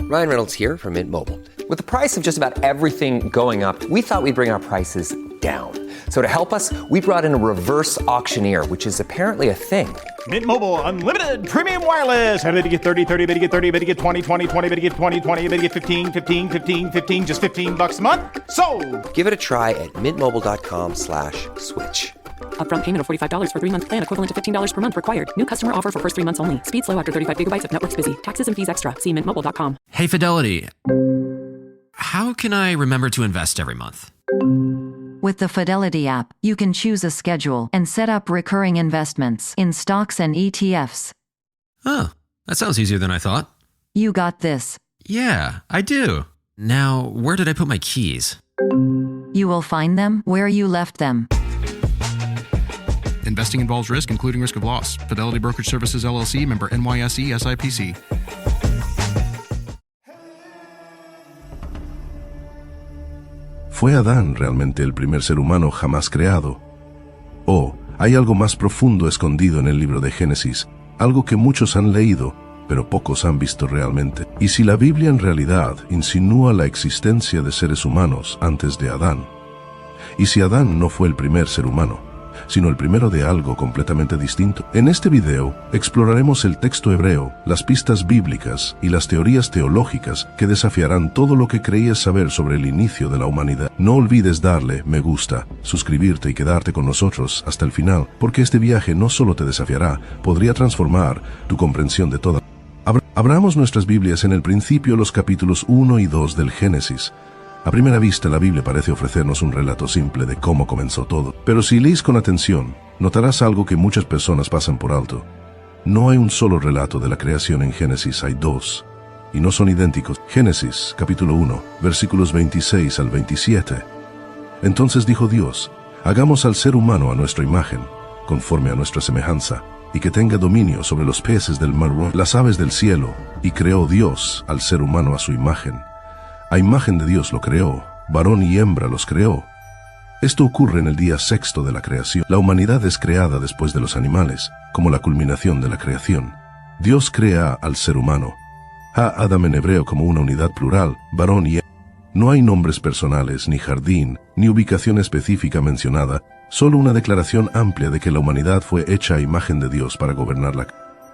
Ryan Reynolds here from Mint Mobile. With the price of just about everything going up, we thought we'd bring our prices down. So to help us, we brought in a reverse auctioneer, which is apparently a thing. Mint Mobile Unlimited Premium Wireless. How to get 30, 30, bit to get 30, bit to get 20, 20, 20, bit to get 20, 20, bit to get 15, 15, 15, 15, just $15 a month? Sold! Give it a try at mintmobile.com/switch. Upfront payment of $45 for 3-month plan, equivalent to $15 per month required. New customer offer for first 3 months only. Speed slow after 35 gigabytes if network's busy. Taxes and fees extra. See mintmobile.com. Hey, Fidelity. How can I remember to invest every month? With the Fidelity app, you can choose a schedule and set up recurring investments in stocks and ETFs. Oh, that sounds easier than I thought. You got this. Yeah, I do. Now, where did I put my keys? You will find them where you left them. Investing involves risk, including risk of loss. Fidelity Brokerage Services, LLC, member NYSE, SIPC. ¿Fue Adán realmente el primer ser humano jamás creado? ¿O hay algo más profundo escondido en el libro de Génesis, algo que muchos han leído, pero pocos han visto realmente? ¿Y si la Biblia en realidad insinúa la existencia de seres humanos antes de Adán? ¿Y si Adán no fue el primer ser humano, sino el primero de algo completamente distinto? En este video exploraremos el texto hebreo, las pistas bíblicas y las teorías teológicas que desafiarán todo lo que creías saber sobre el inicio de la humanidad. No olvides darle me gusta, suscribirte y quedarte con nosotros hasta el final, porque este viaje no solo te desafiará, podría transformar tu comprensión de toda. Abramos nuestras Biblias en el principio, los capítulos 1 y 2 del Génesis. A primera vista, la Biblia parece ofrecernos un relato simple de cómo comenzó todo. Pero si lees con atención, notarás algo que muchas personas pasan por alto. No hay un solo relato de la creación en Génesis, hay dos, y no son idénticos. Génesis, capítulo 1, versículos 26 al 27. Entonces dijo Dios, hagamos al ser humano a nuestra imagen, conforme a nuestra semejanza, y que tenga dominio sobre los peces del mar, las aves del cielo, y creó Dios al ser humano a su imagen. A imagen de Dios lo creó, varón y hembra los creó. Esto ocurre en el día sexto de la creación. La humanidad es creada después de los animales, como la culminación de la creación. Dios crea al ser humano. Ha-Adam en hebreo como una unidad plural, varón y hembra. No hay nombres personales, ni jardín, ni ubicación específica mencionada, solo una declaración amplia de que la humanidad fue hecha a imagen de Dios para gobernarla.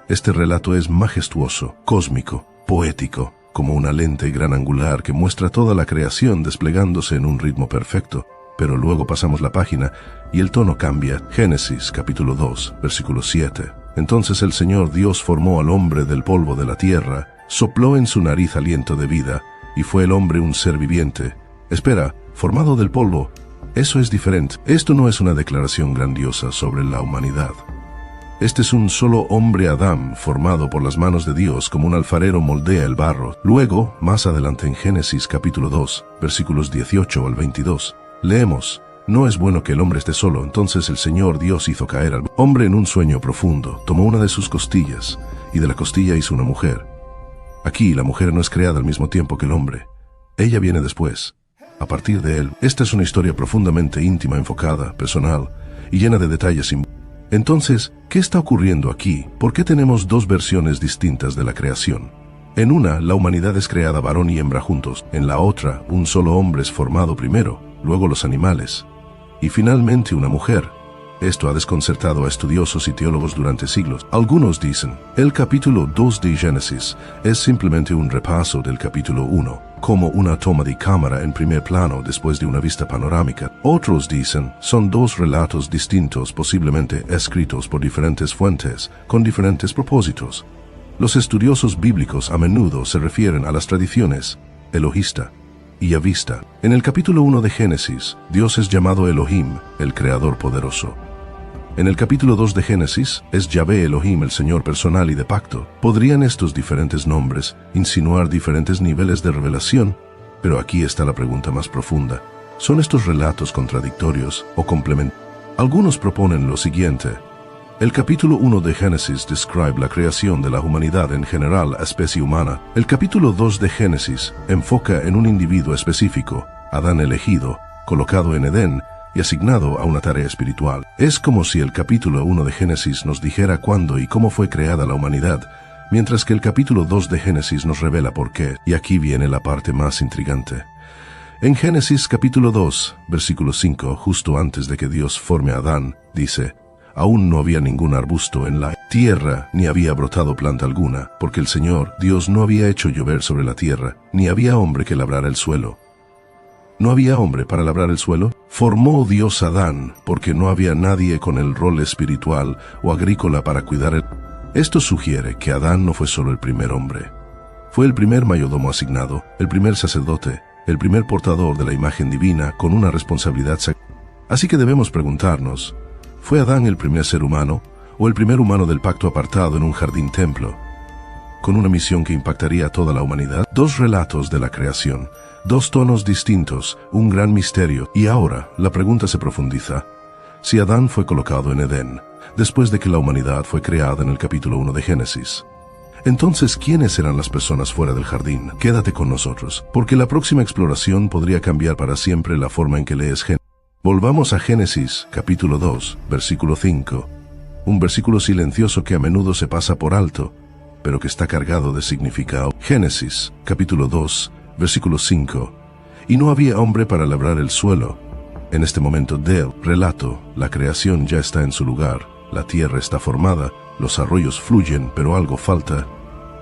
Este relato es majestuoso, cósmico, poético, como una lente gran angular que muestra toda la creación desplegándose en un ritmo perfecto. Pero luego pasamos la página y el tono cambia. Génesis capítulo 2, versículo 7. Entonces el Señor Dios formó al hombre del polvo de la tierra, sopló en su nariz aliento de vida, y fue el hombre un ser viviente. Espera, formado del polvo. Eso es diferente. Esto no es una declaración grandiosa sobre la humanidad. Este es un solo hombre Adán, formado por las manos de Dios como un alfarero moldea el barro. Luego, más adelante en Génesis capítulo 2, versículos 18 al 22, leemos, no es bueno que el hombre esté solo. Entonces el Señor Dios hizo caer al hombre en un sueño profundo, tomó una de sus costillas, y de la costilla hizo una mujer. Aquí la mujer no es creada al mismo tiempo que el hombre. Ella viene después, a partir de él. Esta es una historia profundamente íntima, enfocada, personal, y llena de detalles simbólicos. Entonces, ¿qué está ocurriendo aquí? ¿Por qué tenemos dos versiones distintas de la creación? En una, la humanidad es creada varón y hembra juntos. En la otra, un solo hombre es formado primero, luego los animales, y finalmente una mujer. Esto ha desconcertado a estudiosos y teólogos durante siglos. Algunos dicen, el capítulo 2 de Génesis es simplemente un repaso del capítulo 1, como una toma de cámara en primer plano después de una vista panorámica. Otros dicen, son dos relatos distintos, posiblemente escritos por diferentes fuentes, con diferentes propósitos. Los estudiosos bíblicos a menudo se refieren a las tradiciones elohista y yavista. En el capítulo 1 de Génesis, Dios es llamado Elohim, el Creador poderoso. En el capítulo 2 de Génesis, es Yahvé Elohim, el Señor personal y de pacto. ¿Podrían estos diferentes nombres insinuar diferentes niveles de revelación? Pero aquí está la pregunta más profunda. ¿Son estos relatos contradictorios o complementarios? Algunos proponen lo siguiente. El capítulo 1 de Génesis describe la creación de la humanidad en general, a especie humana. El capítulo 2 de Génesis enfoca en un individuo específico, Adán elegido, colocado en Edén, y asignado a una tarea espiritual. Es como si el capítulo 1 de Génesis nos dijera cuándo y cómo fue creada la humanidad, mientras que el capítulo 2 de Génesis nos revela por qué, y aquí viene la parte más intrigante. En Génesis capítulo 2, versículo 5, justo antes de que Dios forme a Adán, dice: aún no había ningún arbusto en la tierra, ni había brotado planta alguna, porque el Señor, Dios, no había hecho llover sobre la tierra, ni había hombre que labrara el suelo. ¿No había hombre para labrar el suelo? Formó Dios a Adán, porque no había nadie con el rol espiritual o agrícola para cuidar el... Esto sugiere que Adán no fue solo el primer hombre. Fue el primer mayordomo asignado, el primer sacerdote, el primer portador de la imagen divina con una responsabilidad sagrada. Así que debemos preguntarnos, ¿fue Adán el primer ser humano o el primer humano del pacto apartado en un jardín templo, con una misión que impactaría a toda la humanidad? Dos relatos de la creación, dos tonos distintos, un gran misterio, y ahora la pregunta se profundiza. Si Adán fue colocado en Edén, después de que la humanidad fue creada en el capítulo 1 de Génesis, entonces, ¿quiénes eran las personas fuera del jardín? Quédate con nosotros, porque la próxima exploración podría cambiar para siempre la forma en que lees Génesis. Volvamos a Génesis, capítulo 2, versículo 5, un versículo silencioso que a menudo se pasa por alto, pero que está cargado de significado. Génesis, capítulo 2, versículo 5, y no había hombre para labrar el suelo. En este momento del relato, la creación ya está en su lugar, la tierra está formada, los arroyos fluyen, pero algo falta.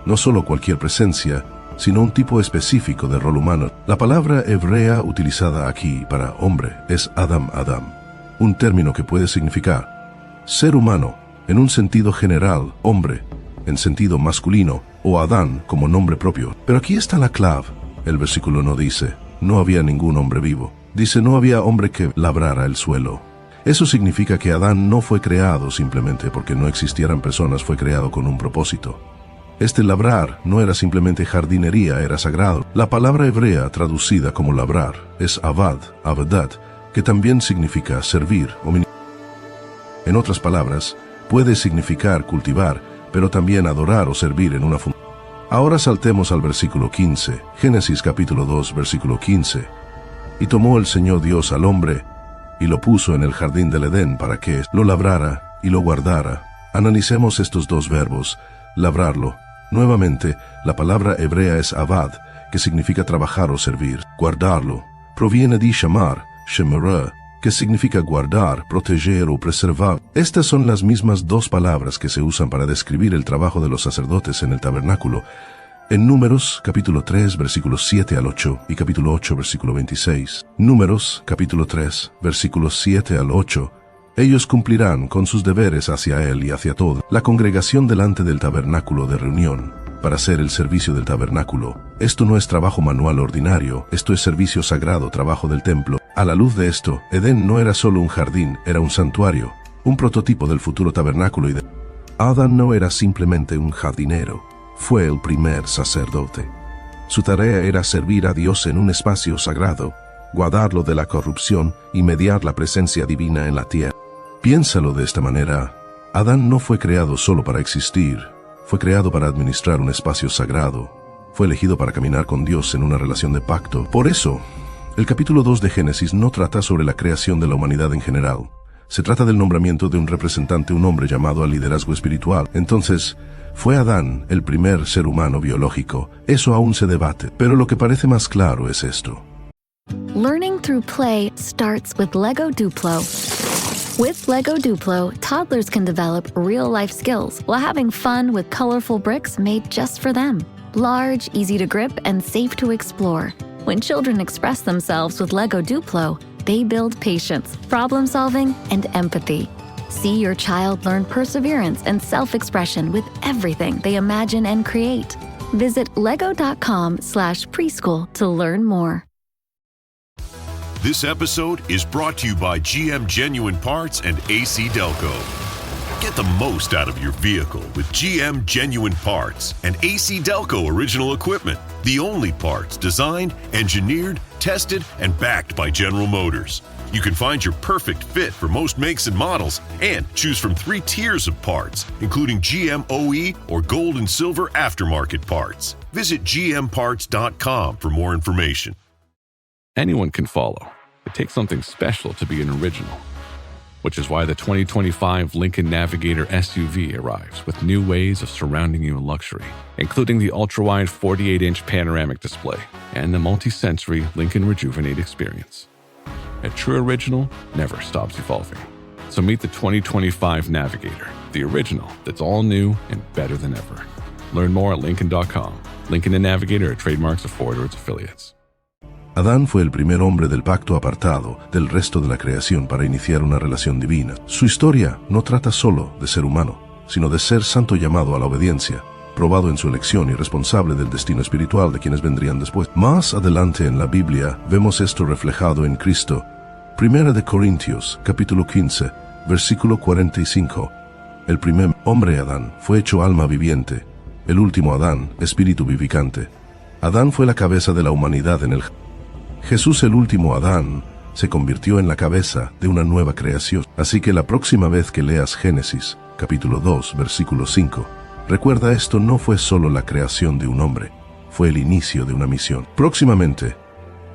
No solo cualquier presencia, sino un tipo específico de rol humano. La palabra hebrea utilizada aquí para hombre es Adam, un término que puede significar ser humano en un sentido general, hombre en sentido masculino, o Adán como nombre propio. Pero aquí está la clave. El versículo no dice, no había ningún hombre vivo. Dice, no había hombre que labrara el suelo. Eso significa que Adán no fue creado simplemente porque no existieran personas, fue creado con un propósito. Este labrar no era simplemente jardinería, era sagrado. La palabra hebrea traducida como labrar es avad, avadat, que también significa servir o ministrar. En otras palabras, puede significar cultivar, pero también adorar o servir en una función. Ahora saltemos al versículo 15, Génesis capítulo 2, versículo 15. Y tomó el Señor Dios al hombre, y lo puso en el jardín del Edén para que lo labrara y lo guardara. Analicemos estos dos verbos, labrarlo. Nuevamente, la palabra hebrea es avad, que significa trabajar o servir. Guardarlo proviene de shamar, shemera, que significa guardar, proteger o preservar. Estas son las mismas dos palabras que se usan para describir el trabajo de los sacerdotes en el tabernáculo. En Números, capítulo 3, versículos 7 al 8 y capítulo 8, versículo 26. Números, capítulo 3, versículos 7 al 8. Ellos cumplirán con sus deberes hacia él y hacia toda la congregación delante del tabernáculo de reunión, para hacer el servicio del tabernáculo. Esto no es trabajo manual ordinario, esto es servicio sagrado, trabajo del templo. A la luz de esto, Edén no era solo un jardín, era un santuario, un prototipo del futuro tabernáculo. Adán no era simplemente un jardinero. Fue el primer sacerdote. Su tarea era servir a Dios en un espacio sagrado, guardarlo de la corrupción y mediar la presencia divina en la tierra. Piénsalo de esta manera. Adán no fue creado solo para existir, fue creado para administrar un espacio sagrado. Fue elegido para caminar con Dios en una relación de pacto. Por eso, el capítulo 2 de Génesis no trata sobre la creación de la humanidad en general. Se trata del nombramiento de un representante, un hombre llamado al liderazgo espiritual. Entonces, ¿fue Adán el primer ser humano biológico? Eso aún se debate, pero lo que parece más claro es esto. Learning through play starts with Lego Duplo. With Lego Duplo, toddlers can develop real-life skills while having fun with colorful bricks made just for them. Large, easy to grip, and safe to explore. When children express themselves with Lego Duplo, they build patience, problem-solving, and empathy. See your child learn perseverance and self-expression with everything they imagine and create. Visit lego.com/preschool to learn more. This episode is brought to you by GM Genuine Parts and AC Delco. Get the most out of your vehicle with GM Genuine Parts and AC Delco original equipment. The only parts designed, engineered, tested, and backed by General Motors. You can find your perfect fit for most makes and models and choose from 3 tiers of parts, including GM OE or gold and silver aftermarket parts. Visit gmparts.com for more information. Anyone can follow. It takes something special to be an original. which is why the 2025 Lincoln Navigator SUV arrives with new ways of surrounding you in luxury, including the ultra-wide 48-inch panoramic display and the multi-sensory Lincoln Rejuvenate experience. A true original never stops evolving. So meet the 2025 Navigator, the original that's all new and better than ever. Learn more at Lincoln.com. Lincoln and Navigator are trademarks of Ford or its affiliates. Adán fue el primer hombre del pacto apartado del resto de la creación para iniciar una relación divina. Su historia no trata solo de ser humano, sino de ser santo llamado a la obediencia, probado en su elección y responsable del destino espiritual de quienes vendrían después. Más adelante en la Biblia vemos esto reflejado en Cristo. 1 Corintios, capítulo 15, versículo 45. El primer hombre Adán fue hecho alma viviente, el último Adán, espíritu vivificante. Adán fue la cabeza de la humanidad en el Jesús, el último Adán, se convirtió en la cabeza de una nueva creación. Así que la próxima vez que leas Génesis, capítulo 2, versículo 5, recuerda esto no fue solo la creación de un hombre, fue el inicio de una misión. Próximamente,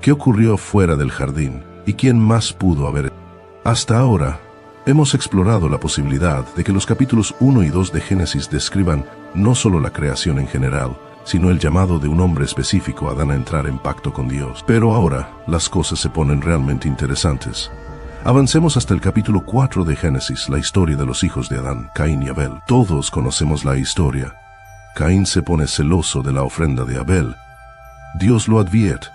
¿qué ocurrió fuera del jardín? ¿Y quién más pudo haber? Hasta ahora, hemos explorado la posibilidad de que los capítulos 1 y 2 de Génesis describan no solo la creación en general, sino el llamado de un hombre específico, Adán, a entrar en pacto con Dios. Pero ahora, las cosas se ponen realmente interesantes. Avancemos hasta el capítulo 4 de Génesis, la historia de los hijos de Adán, Caín y Abel. Todos conocemos la historia. Caín se pone celoso de la ofrenda de Abel. Dios lo advierte,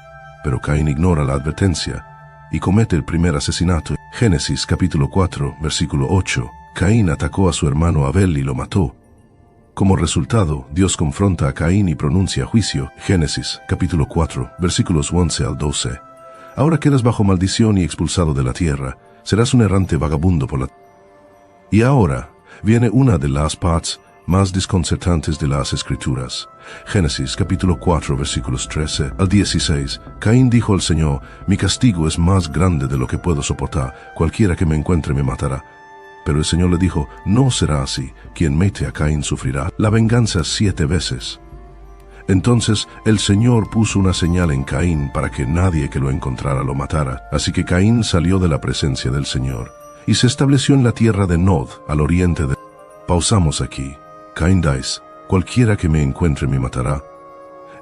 pero Caín ignora la advertencia y comete el primer asesinato. Génesis capítulo 4, versículo 8. Caín atacó a su hermano Abel y lo mató. Como resultado, Dios confronta a Caín y pronuncia juicio. Génesis, capítulo 4, versículos 11 al 12. Ahora quedas bajo maldición y expulsado de la tierra. Serás un errante vagabundo por la tierra. Y ahora viene una de las partes más desconcertantes de las Escrituras. Génesis, capítulo 4, versículos 13 al 16. Caín dijo al Señor: mi castigo es más grande de lo que puedo soportar. Cualquiera que me encuentre me matará. Pero el Señor le dijo: no será así. Quien mete a Caín sufrirá la venganza 7 veces. Entonces el Señor puso una señal en Caín para que nadie que lo encontrara lo matara. Así que Caín salió de la presencia del Señor y se estableció en la tierra de Nod, al oriente de... Pausamos aquí. Caín dice: cualquiera que me encuentre me matará.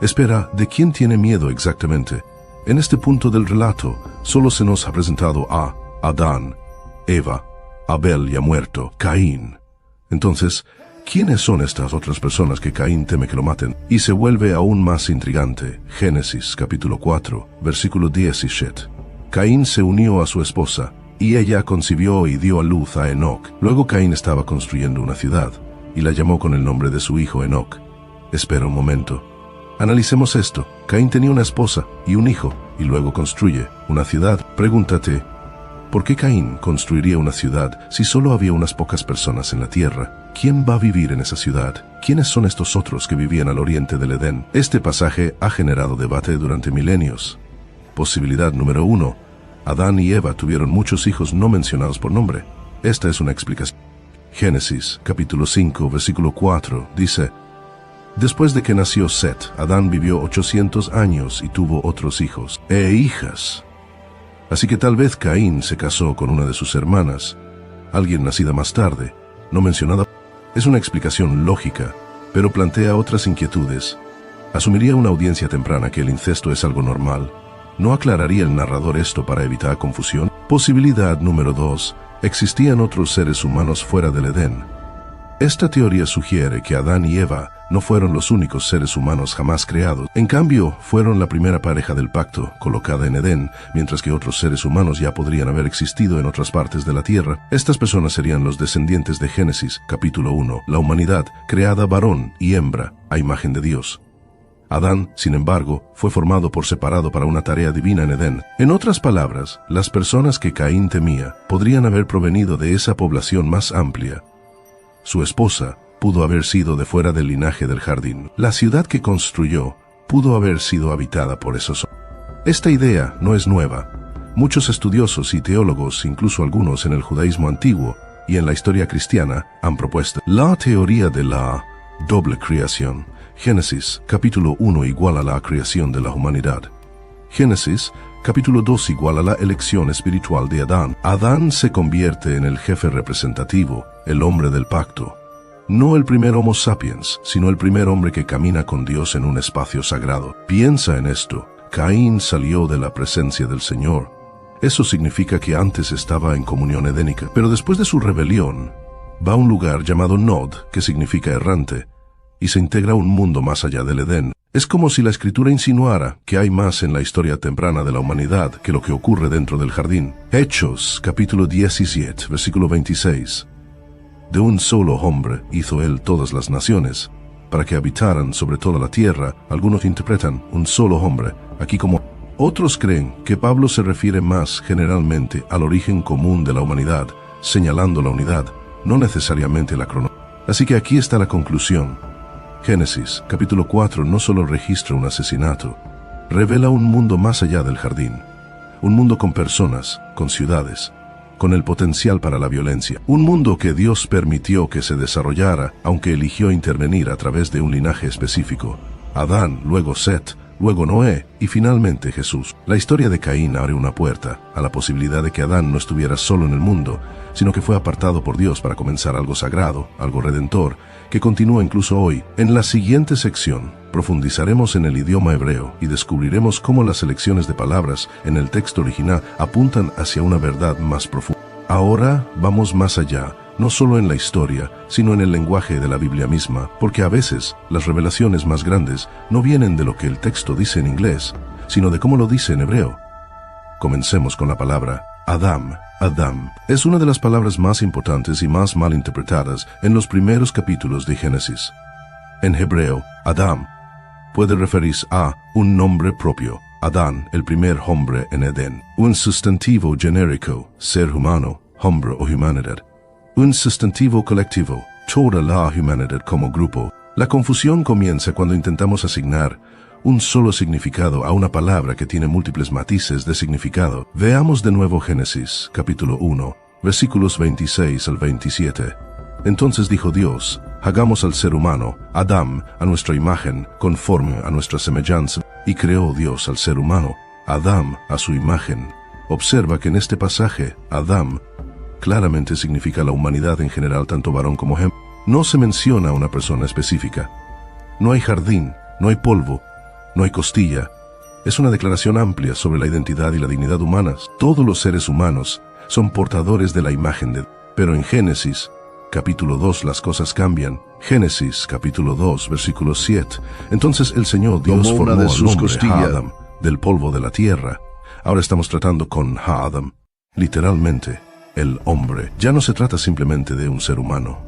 Espera, ¿de quién tiene miedo exactamente? En este punto del relato solo se nos ha presentado a Adán, Eva, Abel ya muerto, Caín. Entonces, ¿quiénes son estas otras personas que Caín teme que lo maten? Y se vuelve aún más intrigante. Génesis capítulo 4, versículo 17. Caín se unió a su esposa, y ella concibió y dio a luz a Enoc. Luego Caín estaba construyendo una ciudad, y la llamó con el nombre de su hijo Enoc. Espera un momento. Analicemos esto. Caín tenía una esposa y un hijo, y luego construye una ciudad. Pregúntate, ¿por qué Caín construiría una ciudad si solo había unas pocas personas en la tierra? ¿Quién va a vivir en esa ciudad? ¿Quiénes son estos otros que vivían al oriente del Edén? Este pasaje ha generado debate durante milenios. Posibilidad número 1. Adán y Eva tuvieron muchos hijos no mencionados por nombre. Esta es una explicación. Génesis, capítulo 5, versículo 4, dice: después de que nació Set, Adán vivió 800 años y tuvo otros hijos e hijas. Así que tal vez Caín se casó con una de sus hermanas, alguien nacida más tarde, no mencionada. Es una explicación lógica, pero plantea otras inquietudes. ¿Asumiría una audiencia temprana que el incesto es algo normal? ¿No aclararía el narrador esto para evitar confusión? Posibilidad número 2. ¿Existían otros seres humanos fuera del Edén? Esta teoría sugiere que Adán y Eva no fueron los únicos seres humanos jamás creados. En cambio, fueron la primera pareja del pacto, colocada en Edén, mientras que otros seres humanos ya podrían haber existido en otras partes de la tierra. Estas personas serían los descendientes de Génesis, capítulo 1, la humanidad, creada varón y hembra, a imagen de Dios. Adán, sin embargo, fue formado por separado para una tarea divina en Edén. En otras palabras, las personas que Caín temía podrían haber provenido de esa población más amplia. Su esposa pudo haber sido de fuera del linaje del jardín. La ciudad que construyó pudo haber sido habitada por esos. Esta idea no es nueva. Muchos estudiosos y teólogos, incluso algunos en el judaísmo antiguo y en la historia cristiana, han propuesto la teoría de la doble creación. Génesis, capítulo 1 igual a la creación de la humanidad. Génesis, capítulo 2 igual a la elección espiritual de Adán. Adán se convierte en el jefe representativo, el hombre del pacto. No el primer Homo sapiens, sino el primer hombre que camina con Dios en un espacio sagrado. Piensa en esto. Caín salió de la presencia del Señor. Eso significa que antes estaba en comunión edénica, pero después de su rebelión, va a un lugar llamado Nod, que significa errante, y se integra a un mundo más allá del Edén. Es como si la Escritura insinuara que hay más en la historia temprana de la humanidad que lo que ocurre dentro del jardín. Hechos, capítulo 17, versículo 26. De un solo hombre hizo él todas las naciones, para que habitaran sobre toda la tierra. Algunos interpretan un solo hombre, aquí como... Otros creen que Pablo se refiere más generalmente al origen común de la humanidad, señalando la unidad, no necesariamente la cronología. Así que aquí está la conclusión. Génesis, capítulo 4, no solo registra un asesinato, revela un mundo más allá del jardín. Un mundo con personas, con ciudades, con el potencial para la violencia. Un mundo que Dios permitió que se desarrollara, aunque eligió intervenir a través de un linaje específico. Adán, luego Set, luego Noé y finalmente Jesús. La historia de Caín abre una puerta a la posibilidad de que Adán no estuviera solo en el mundo, sino que fue apartado por Dios para comenzar algo sagrado, algo redentor, que continúa incluso hoy. En la siguiente sección, profundizaremos en el idioma hebreo y descubriremos cómo las selecciones de palabras en el texto original apuntan hacia una verdad más profunda. Ahora vamos más allá, no solo en la historia, sino en el lenguaje de la Biblia misma, porque a veces las revelaciones más grandes no vienen de lo que el texto dice en inglés, sino de cómo lo dice en hebreo. Comencemos con la palabra Adam. Adam es una de las palabras más importantes y más mal interpretadas en los primeros capítulos de Génesis. En hebreo, Adam puede referirse a un nombre propio, Adán, el primer hombre en Edén, un sustantivo genérico, ser humano, hombre o humanidad, un sustantivo colectivo, toda la humanidad como grupo. La confusión comienza cuando intentamos asignar un solo significado a una palabra que tiene múltiples matices de significado. Veamos de nuevo Génesis, capítulo 1, versículos 26 al 27. Entonces dijo Dios, hagamos al ser humano, Adam, a nuestra imagen, conforme a nuestra semejanza. Y creó Dios al ser humano, Adam, a su imagen. Observa que en este pasaje, Adam, claramente significa la humanidad en general, tanto varón como hembra. No se menciona a una persona específica. No hay jardín, no hay polvo, no hay costilla. Es una declaración amplia sobre la identidad y la dignidad humanas. Todos los seres humanos son portadores de la imagen de Dios. Pero en Génesis, capítulo 2, las cosas cambian. Génesis, capítulo 2, versículo 7. Entonces el Señor Dios formó al hombre, Adam, del polvo de la tierra. Ahora estamos tratando con Adam, literalmente, el hombre. Ya no se trata simplemente de un ser humano.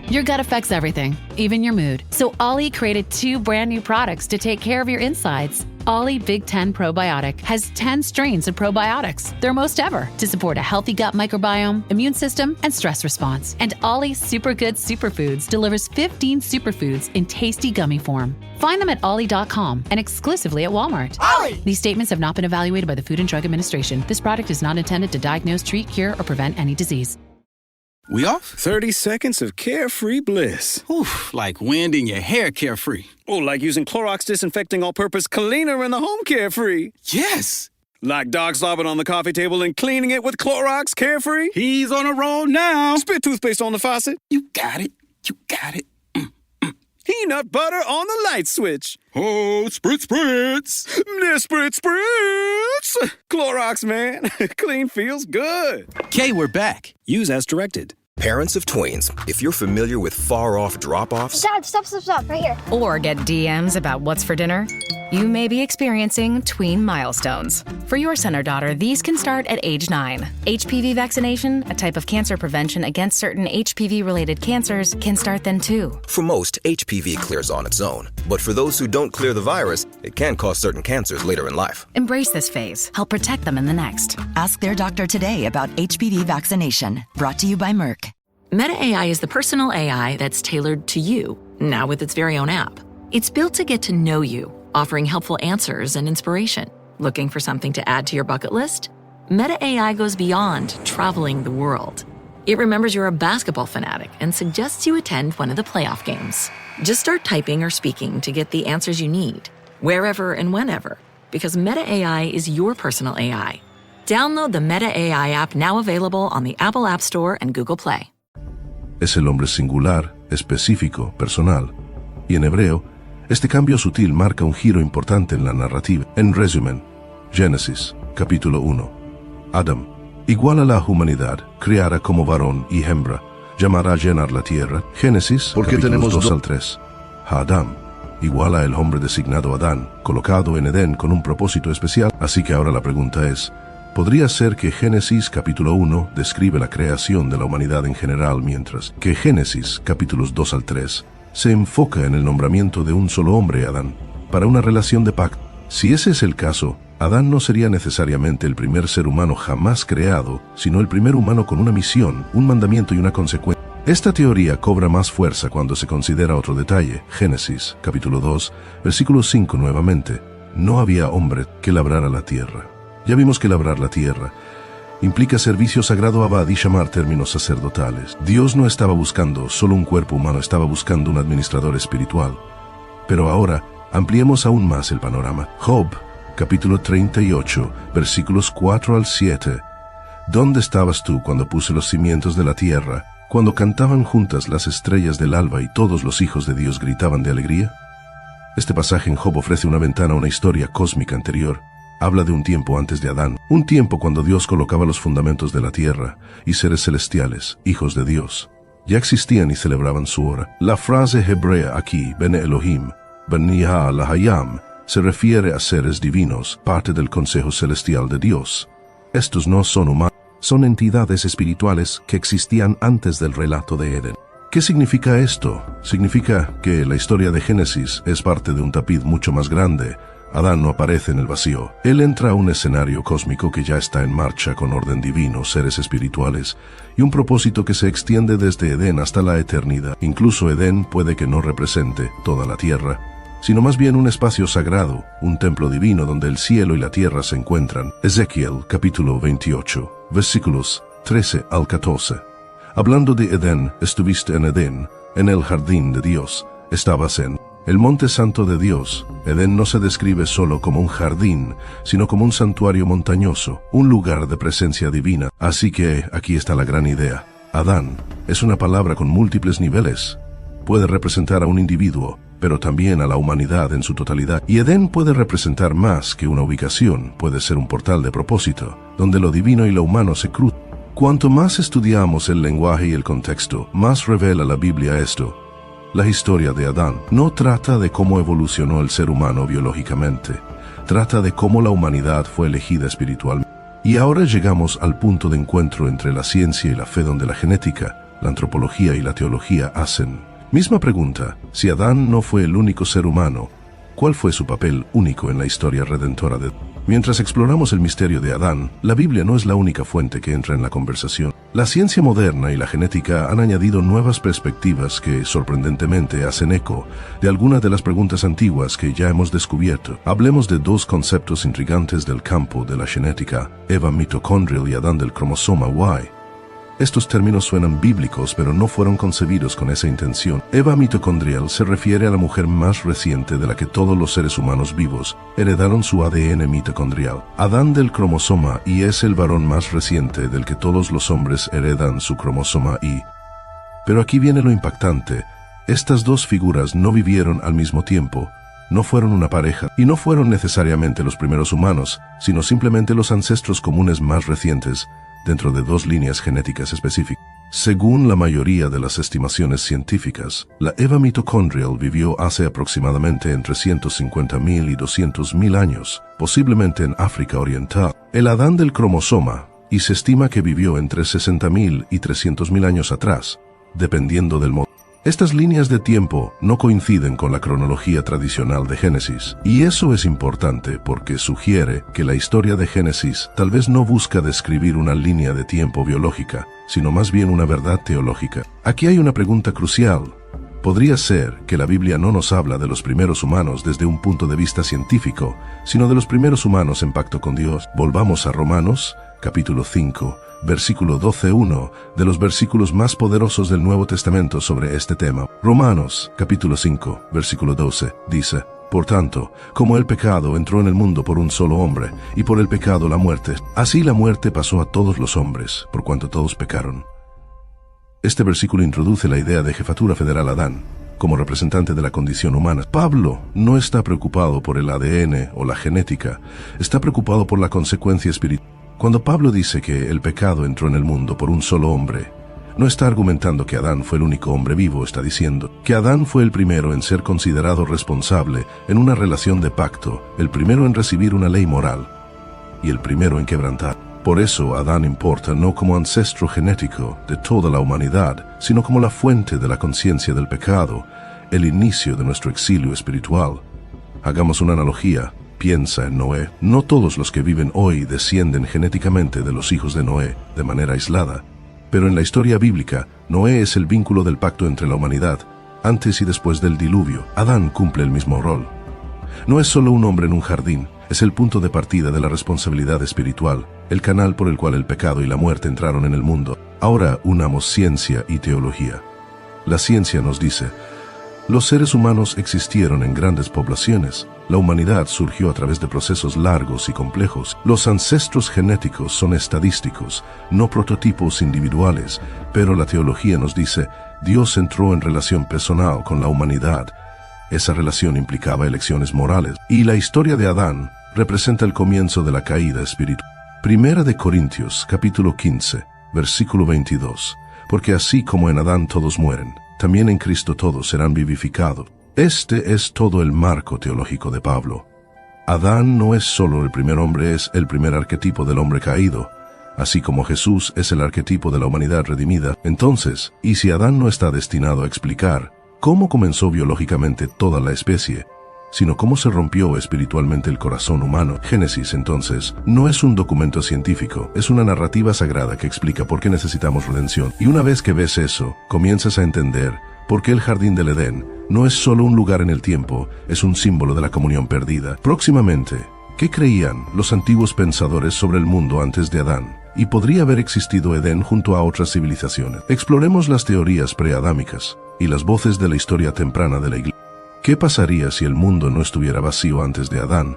Your gut affects everything, even your mood. So Ollie created 2 brand new products to take care of your insides. Ollie Big 10 Probiotic has 10 strains of probiotics, their most ever, to support a healthy gut microbiome, immune system, and stress response. And Ollie Super Good Superfoods delivers 15 superfoods in tasty gummy form. Find them at ollie.com and exclusively at Walmart. Ollie! These statements have not been evaluated by the Food and Drug Administration. This product is not intended to diagnose, treat, cure, or prevent any disease. We off? 30 seconds of carefree bliss. Oof, like wind in your hair carefree. Oh, like using Clorox Disinfecting All-Purpose Cleaner in the home carefree. Yes. Like dog slobbing on the coffee table and cleaning it with Clorox Carefree. He's on a roll now. Spit toothpaste on the faucet. You got it. You got it. Peanut butter on the light switch. Oh, spritz, spritz. Spritz, spritz. Clorox, man. Clean feels good. Okay, we're back. Use as directed. Parents of tweens, if you're familiar with far-off drop-offs... Dad, stop, right here. Or get DMs about what's for dinner, you may be experiencing tween milestones. For your son or daughter, these can start at age 9. HPV vaccination, a type of cancer prevention against certain HPV-related cancers, can start then too. For most, HPV clears on its own. But for those who don't clear the virus, it can cause certain cancers later in life. Embrace this phase. Help protect them in the next. Ask their doctor today about HPV vaccination. Brought to you by Merck. Meta AI is the personal AI that's tailored to you, now with its very own app. It's built to get to know you, offering helpful answers and inspiration. Looking for something to add to your bucket list? Meta AI goes beyond traveling the world. It remembers you're a basketball fanatic and suggests you attend one of the playoff games. Just start typing or speaking to get the answers you need, wherever and whenever. because Meta AI is your personal AI. Download the Meta AI app, now available on the Apple App Store and Google Play. Es el hombre singular, específico, personal. Y en hebreo, este cambio sutil marca un giro importante en la narrativa. En resumen, Génesis, capítulo 1. Adam, igual a la humanidad, creada como varón y hembra, llamará a llenar la tierra. Génesis, porque capítulos tenemos 2 al 3. Adam, igual a el hombre designado Adán, colocado en Edén con un propósito especial. Así que ahora la pregunta es, ¿podría ser que Génesis capítulo 1 describe la creación de la humanidad en general, mientras que Génesis capítulos 2 al 3 se enfoca en el nombramiento de un solo hombre, Adán, para una relación de pacto? Si ese es el caso, Adán no sería necesariamente el primer ser humano jamás creado, sino el primer humano con una misión, un mandamiento y una consecuencia. Esta teoría cobra más fuerza cuando se considera otro detalle. Génesis, capítulo 2, versículo 5 nuevamente. No había hombre que labrara la tierra. Ya vimos que labrar la tierra implica servicio sagrado a Abad y llamar términos sacerdotales. Dios no estaba buscando solo un cuerpo humano, estaba buscando un administrador espiritual. Pero ahora, ampliemos aún más el panorama. Job, capítulo 38, versículos 4 al 7. ¿Dónde estabas tú cuando puse los cimientos de la tierra, cuando cantaban juntas las estrellas del alba y todos los hijos de Dios gritaban de alegría? Este pasaje en Job ofrece una ventana a una historia cósmica anterior. Habla de un tiempo antes de Adán, un tiempo cuando Dios colocaba los fundamentos de la tierra y seres celestiales, hijos de Dios, ya existían y celebraban su hora. La frase hebrea aquí, Bene Elohim, Beniha Lahayam, se refiere a seres divinos, parte del consejo celestial de Dios. Estos no son humanos, son entidades espirituales que existían antes del relato de Edén. ¿Qué significa esto? Significa que la historia de Génesis es parte de un tapiz mucho más grande. Adán no aparece en el vacío. Él entra a un escenario cósmico que ya está en marcha con orden divino, seres espirituales, y un propósito que se extiende desde Edén hasta la eternidad. Incluso Edén puede que no represente toda la tierra, sino más bien un espacio sagrado, un templo divino donde el cielo y la tierra se encuentran. Ezequiel, capítulo 28, versículos 13 al 14. Hablando de Edén, estuviste en Edén, en el jardín de Dios, estabas en el monte santo de Dios. Edén no se describe solo como un jardín, sino como un santuario montañoso, un lugar de presencia divina. Así que aquí está la gran idea. Adán es una palabra con múltiples niveles. Puede representar a un individuo, pero también a la humanidad en su totalidad. Y Edén puede representar más que una ubicación, puede ser un portal de propósito, donde lo divino y lo humano se cruzan. Cuanto más estudiamos el lenguaje y el contexto, más revela la Biblia esto. La historia de Adán no trata de cómo evolucionó el ser humano biológicamente, trata de cómo la humanidad fue elegida espiritualmente. Y ahora llegamos al punto de encuentro entre la ciencia y la fe, donde la genética, la antropología y la teología hacen. Misma pregunta: si Adán no fue el único ser humano, ¿cuál fue su papel único en la historia redentora de Dios? Mientras exploramos el misterio de Adán, la Biblia no es la única fuente que entra en la conversación. La ciencia moderna y la genética han añadido nuevas perspectivas que, sorprendentemente, hacen eco de algunas de las preguntas antiguas que ya hemos descubierto. Hablemos de dos conceptos intrigantes del campo de la genética: Eva mitocondrial y Adán del cromosoma Y. Estos términos suenan bíblicos, pero no fueron concebidos con esa intención. Eva mitocondrial se refiere a la mujer más reciente de la que todos los seres humanos vivos heredaron su ADN mitocondrial. Adán del cromosoma Y es el varón más reciente del que todos los hombres heredan su cromosoma Y. Pero aquí viene lo impactante. Estas dos figuras no vivieron al mismo tiempo, no fueron una pareja, y no fueron necesariamente los primeros humanos, sino simplemente los ancestros comunes más recientes, dentro de dos líneas genéticas específicas. Según la mayoría de las estimaciones científicas, la Eva mitocondrial vivió hace aproximadamente entre 150.000 y 200.000 años, posiblemente en África Oriental. El Adán del cromosoma, y se estima que vivió entre 60.000 y 300.000 años atrás, dependiendo del modo. Estas líneas de tiempo no coinciden con la cronología tradicional de Génesis, y eso es importante porque sugiere que la historia de Génesis tal vez no busca describir una línea de tiempo biológica, sino más bien una verdad teológica. Aquí hay una pregunta crucial. Podría ser que la Biblia no nos habla de los primeros humanos desde un punto de vista científico, sino de los primeros humanos en pacto con Dios. Volvamos a Romanos, capítulo 5, versículo 12, uno de los versículos más poderosos del Nuevo Testamento sobre este tema. Romanos, capítulo 5, versículo 12, dice: Por tanto, como el pecado entró en el mundo por un solo hombre, y por el pecado la muerte, así la muerte pasó a todos los hombres, por cuanto todos pecaron. Este versículo introduce la idea de jefatura federal Adán, como representante de la condición humana. Pablo no está preocupado por el ADN o la genética, está preocupado por la consecuencia espiritual. Cuando Pablo dice que el pecado entró en el mundo por un solo hombre, no está argumentando que Adán fue el único hombre vivo, está diciendo que Adán fue el primero en ser considerado responsable en una relación de pacto, el primero en recibir una ley moral y el primero en quebrantar. Por eso Adán importa no como ancestro genético de toda la humanidad, sino como la fuente de la conciencia del pecado, el inicio de nuestro exilio espiritual. Hagamos una analogía. Piensa en Noé. No todos los que viven hoy descienden genéticamente de los hijos de Noé de manera aislada. Pero en la historia bíblica, Noé es el vínculo del pacto entre la humanidad. Antes y después del diluvio, Adán cumple el mismo rol. No es solo un hombre en un jardín, es el punto de partida de la responsabilidad espiritual, el canal por el cual el pecado y la muerte entraron en el mundo. Ahora unamos ciencia y teología. La ciencia nos dice, los seres humanos existieron en grandes poblaciones. La humanidad surgió a través de procesos largos y complejos. Los ancestros genéticos son estadísticos, no prototipos individuales, pero la teología nos dice, Dios entró en relación personal con la humanidad. Esa relación implicaba elecciones morales, y la historia de Adán representa el comienzo de la caída espiritual. Primera de Corintios, capítulo 15, versículo 22. Porque así como en Adán todos mueren, también en Cristo todos serán vivificados. Este es todo el marco teológico de Pablo. Adán no es solo el primer hombre, es el primer arquetipo del hombre caído, así como Jesús es el arquetipo de la humanidad redimida. Entonces, ¿y si Adán no está destinado a explicar cómo comenzó biológicamente toda la especie, sino cómo se rompió espiritualmente el corazón humano? Génesis, entonces, no es un documento científico, es una narrativa sagrada que explica por qué necesitamos redención. Y una vez que ves eso, comienzas a entender por qué el jardín del Edén no es solo un lugar en el tiempo, es un símbolo de la comunión perdida. Próximamente, ¿qué creían los antiguos pensadores sobre el mundo antes de Adán? ¿Y podría haber existido Edén junto a otras civilizaciones? Exploremos las teorías preadámicas y las voces de la historia temprana de la Iglesia. ¿Qué pasaría si el mundo no estuviera vacío antes de Adán?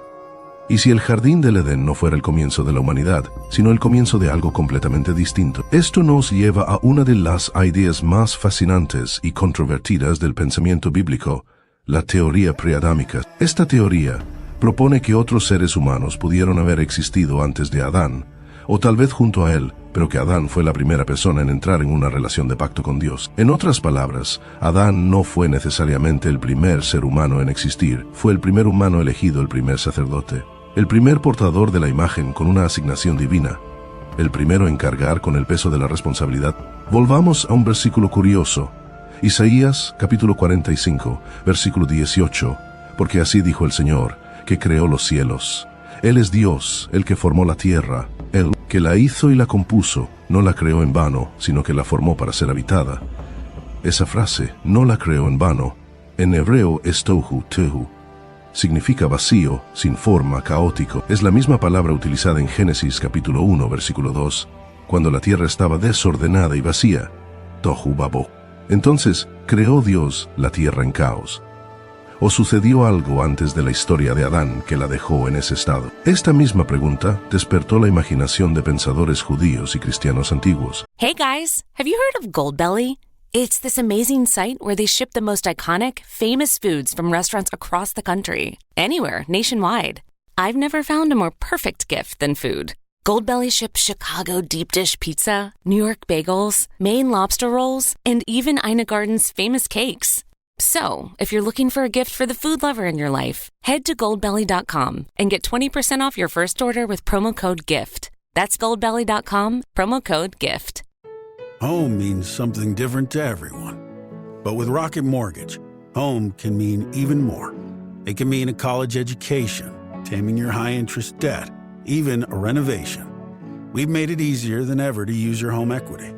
¿Y si el jardín del Edén no fuera el comienzo de la humanidad, sino el comienzo de algo completamente distinto? Esto nos lleva a una de las ideas más fascinantes y controvertidas del pensamiento bíblico, la teoría preadámica. Esta teoría propone que otros seres humanos pudieron haber existido antes de Adán, o tal vez junto a él, pero que Adán fue la primera persona en entrar en una relación de pacto con Dios. En otras palabras, Adán no fue necesariamente el primer ser humano en existir, fue el primer humano elegido, el primer sacerdote, el primer portador de la imagen con una asignación divina, el primero en cargar con el peso de la responsabilidad. Volvamos a un versículo curioso, Isaías capítulo 45, versículo 18, porque así dijo el Señor, que creó los cielos. Él es Dios, el que formó la tierra, Él que la hizo y la compuso, no la creó en vano, sino que la formó para ser habitada. Esa frase, no la creó en vano, en hebreo es tohu, tehu. Significa vacío, sin forma, caótico. Es la misma palabra utilizada en Génesis capítulo 1, versículo 2, cuando la tierra estaba desordenada y vacía, tohu babo. Entonces, ¿creó Dios la tierra en caos? ¿O sucedió algo antes de la historia de Adán que la dejó en ese estado? Esta misma pregunta despertó la imaginación de pensadores judíos y cristianos antiguos. Hey guys, have you heard of Goldbelly? It's this amazing site where they ship the most iconic, famous foods from restaurants across the country, anywhere, nationwide. I've never found a more perfect gift than food. Goldbelly ships Chicago deep dish pizza, New York bagels, Maine lobster rolls, and even Ina Garden's famous cakes. So, if you're looking for a gift for the food lover in your life, head to Goldbelly.com and get 20% off your first order with promo code GIFT. That's Goldbelly.com, promo code GIFT. Home means something different to everyone. But with Rocket Mortgage, home can mean even more. It can mean a college education, taming your high-interest debt, even a renovation. We've made it easier than ever to use your home equity.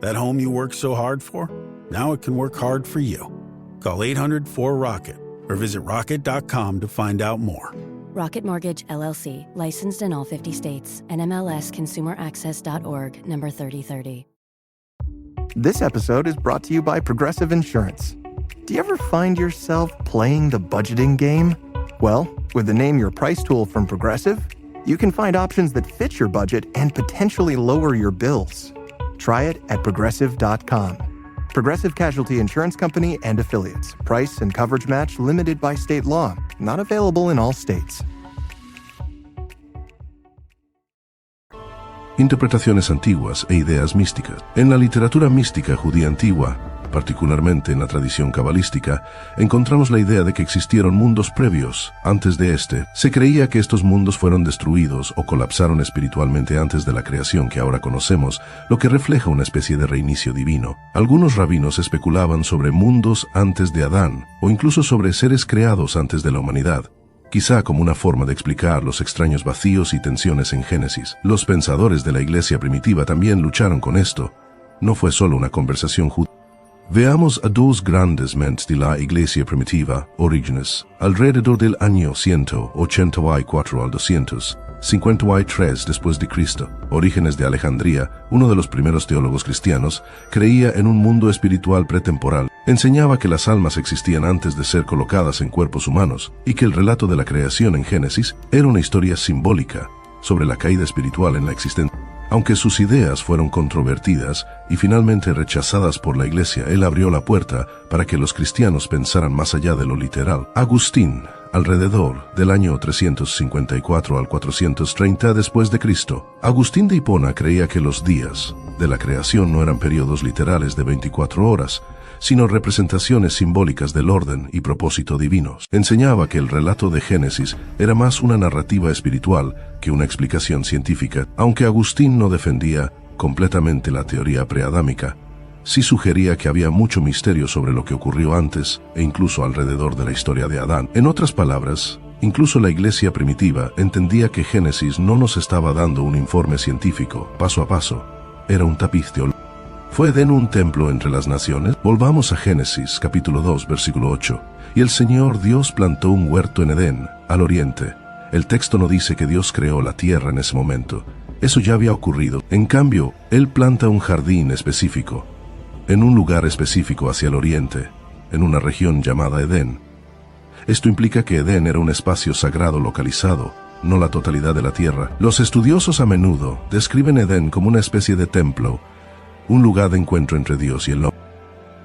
That home you worked so hard for, now it can work hard for you. Call 800-4ROCKET or visit rocket.com to find out more. Rocket Mortgage, LLC, licensed in all 50 states, and MLSConsumerAccess.org, number 3030. This episode is brought to you by Progressive Insurance. Do you ever find yourself playing the budgeting game? Well, with the Name Your Price tool from Progressive, you can find options that fit your budget and potentially lower your bills. Try it at Progressive.com. Progressive Casualty Insurance Company and Affiliates. Price and coverage match limited by state law. Not available in all states. Interpretaciones antiguas e ideas místicas. En la literatura mística judía antigua, particularmente en la tradición cabalística, encontramos la idea de que existieron mundos previos. Antes de este, se creía que estos mundos fueron destruidos o colapsaron espiritualmente antes de la creación que ahora conocemos, lo que refleja una especie de reinicio divino. Algunos rabinos especulaban sobre mundos antes de Adán, o incluso sobre seres creados antes de la humanidad, quizá como una forma de explicar los extraños vacíos y tensiones en Génesis. Los pensadores de la iglesia primitiva también lucharon con esto. No fue solo una conversación judía. Veamos a dos grandes mentes de la iglesia primitiva, Orígenes, alrededor del año 184 al 253 después de Cristo. Orígenes de Alejandría, uno de los primeros teólogos cristianos, creía en un mundo espiritual pretemporal. Enseñaba que las almas existían antes de ser colocadas en cuerpos humanos y que el relato de la creación en Génesis era una historia simbólica sobre la caída espiritual en la existencia. Aunque sus ideas fueron controvertidas y finalmente rechazadas por la Iglesia, él abrió la puerta para que los cristianos pensaran más allá de lo literal. Agustín, alrededor del año 354 al 430 después de Cristo. Agustín de Hipona creía que los días de la creación no eran periodos literales de 24 horas, sino representaciones simbólicas del orden y propósito divinos. Enseñaba que el relato de Génesis era más una narrativa espiritual que una explicación científica. Aunque Agustín no defendía completamente la teoría preadámica, sí sugería que había mucho misterio sobre lo que ocurrió antes e incluso alrededor de la historia de Adán. En otras palabras, incluso la iglesia primitiva entendía que Génesis no nos estaba dando un informe científico, paso a paso. Era un tapiz teológico. ¿Fue Edén un templo entre las naciones? Volvamos a Génesis, capítulo 2, versículo 8. Y el Señor Dios plantó un huerto en Edén, al oriente. El texto no dice que Dios creó la tierra en ese momento. Eso ya había ocurrido. En cambio, Él planta un jardín específico, en un lugar específico hacia el oriente, en una región llamada Edén. Esto implica que Edén era un espacio sagrado localizado, no la totalidad de la tierra. Los estudiosos a menudo describen Edén como una especie de templo, un lugar de encuentro entre Dios y el hombre.